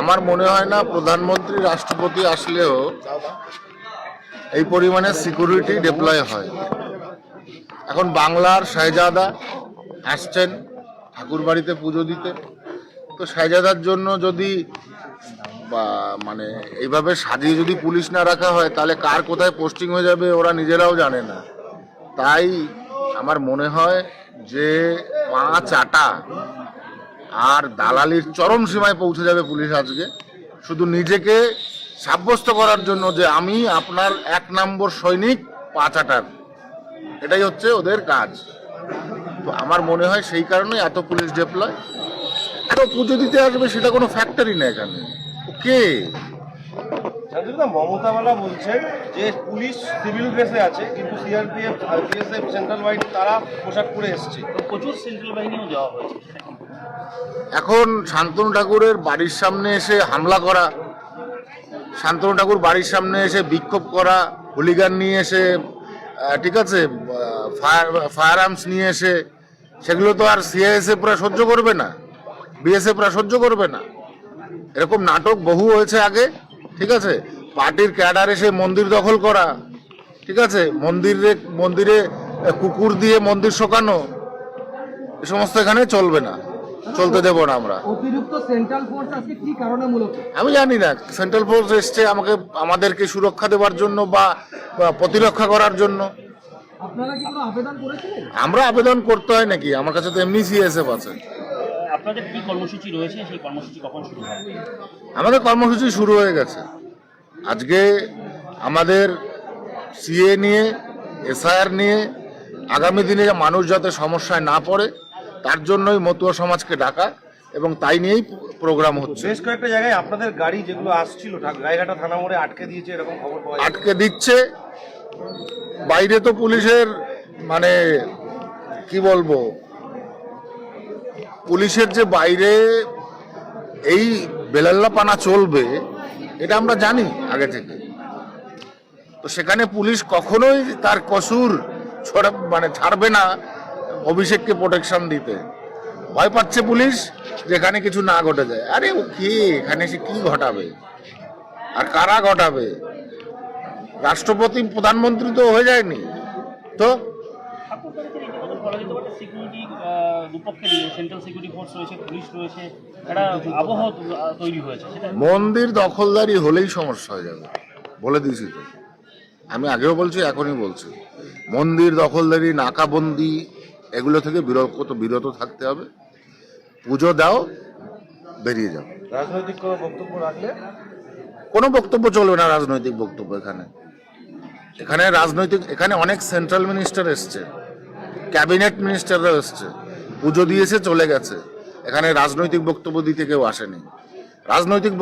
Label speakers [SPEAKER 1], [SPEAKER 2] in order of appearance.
[SPEAKER 1] আমার মনে হয় না প্রধানমন্ত্রী রাষ্ট্রপতি আসলেও এই পরিমাণে সিকিউরিটি ডিপ্লয় হয়। এখন বাংলার শাহজাদা আসছেন ঠাকুর বাড়িতে পুজো দিতে, তো শাহজাদার জন্য যদি মানে এইভাবে সাজিয়ে যদি পুলিশ না রাখা হয় তাহলে কার কোথায় পোস্টিং হয়ে যাবে ওরা নিজেরাও জানে না। তাই আমার মনে হয় যে পাঁচ আটা আর দালালির চরম সীমায় পৌঁছে যাবে পুলিশ আজকে, শুধু নিজেকে সাব্যস্ত করার জন্য যে আমি আপনার 1 নম্বর সৈনিক পাঁচ আটার, এটাই হচ্ছে ওদের কাজ। তো আমার মনে হয় সেই কারণে এত পুলিশ ডিপ্লয়। তো পুজো দিতে আসবে সেটা কোনো ফ্যাক্টরি না এখানে। ওকে
[SPEAKER 2] মমতা বালা বলছেন যে পুলিশ সিভিল ড্রেসে আছে, কিন্তু সিআরপিএফ আর বিএসএফ সেন্ট্রাল বাহিনী তারা পোশাক পরে এসছে, প্রচুর সেন্ট্রাল বাহিনীও দেওয়া হয়েছে।
[SPEAKER 1] এখন শান্তনু ঠাকুরের বাড়ির সামনে এসে হামলা করা, শান্তনু ঠাকুর বাড়ির সামনে এসে বিক্ষোভ করা, হুলিগান নিয়ে এসে, ঠিক আছে, ফায়ার আর্মস নিয়ে এসে, সেগুলো তো আর সিআইএসএফরা সহ্য করবে না, বিএসএফরা সহ্য করবে না। এরকম নাটক বহু হয়েছে আগে, ঠিক আছে। পার্টির ক্যাডার এসে মন্দির দখল করা, ঠিক আছে, মন্দিরে কুকুর দিয়ে মন্দির শোকানো, এ সমস্ত এখানে চলবে না, চলতে দেব না আমরা।
[SPEAKER 3] অতিরিক্ত সেন্ট্রাল ফোর্স আজকে কি কারণে মূলত
[SPEAKER 1] আমি জানি না। সেন্ট্রাল ফোর্স এসছে আমাদেরকে সুরক্ষা দেওয়ার জন্য বা প্রতিরক্ষা করার জন্য।
[SPEAKER 3] আপনারা কি কোনো আবেদন করেছিলেন?
[SPEAKER 1] আমরা আবেদন করতে হয় নাকি? আমার কাছে তো এমনি সিএসএফ আছে।
[SPEAKER 4] আপনাদের কি কর্মসূচি রয়েছে, সেই কর্মসূচি কখন শুরু হবে?
[SPEAKER 1] আমাদের কর্মসূচি শুরু হয়ে গেছে। আজকে আমাদের সিএ নিয়ে, এসআইআর নিয়ে, আগামী দিনে মানুষ যাতে সমস্যায় না পড়ে তার জন্যই মতুয়া সমাজকে ডাকা, এবং তাই নিয়েই প্রোগ্রাম হচ্ছে।
[SPEAKER 2] বেশ কয়েকটা জায়গায় আপনাদের গাড়ি যেগুলো আসছিল গাইঘাটা থানা মোড়ে আটকে দিয়েছে, এরকম খবর পাওয়া যায়।
[SPEAKER 1] আটকে দিচ্ছে। বাইরে তো পুলিশের মানে কি বলবো, পুলিশের যে বাইরে এই বেলাল্লাপানা চলবে এটা আমরা জানি আগে থেকে। তো সেখানে পুলিশ কখনোই তার কসুর ছাড়বে না অভিষেককে প্রোটেকশন দিতে। ভয় পাচ্ছে পুলিশ যেখানে কিছু না ঘটে যায়। আরে ও কি এখানে সে কি ঘটাবে আর কারা ঘটাবে? রাষ্ট্রপতি প্রধানমন্ত্রী তো হয়ে যায়নি তো।
[SPEAKER 4] সিকিউরিটি দুপক্ষে সেন্ট্রাল সিকিউরিটি ফোর্স রয়েছে, পুলিশ রয়েছে, একটা আবহ তৈরি হয়েছে।
[SPEAKER 1] মন্দির দখলদারি হলেই সমস্যা হয়ে যাবে, বলে দিয়েছি তো। আমি আগেও বলছি, এখনই বলছি, মন্দির দখলদারি, নাকাবন্দি, এগুলো থেকে বিরত থাকতে হবে। পুজো দাও, বেরিয়ে যাও।
[SPEAKER 2] রাজনৈতিক কোনো বক্তব্য রাখলে
[SPEAKER 1] কোনো বক্তব্য চলবে না। রাজনৈতিক বক্তব্য এখানে অনেক সেন্ট্রাল মিনিস্টার এসছে, ক্যাবিনেট মিনিস্টাররা এসছে, পুজো দিয়েছে, চলে গেছে। এখানে রাজনৈতিক বক্তব্য দিতে কেউ আসেনি। রাজনৈতিক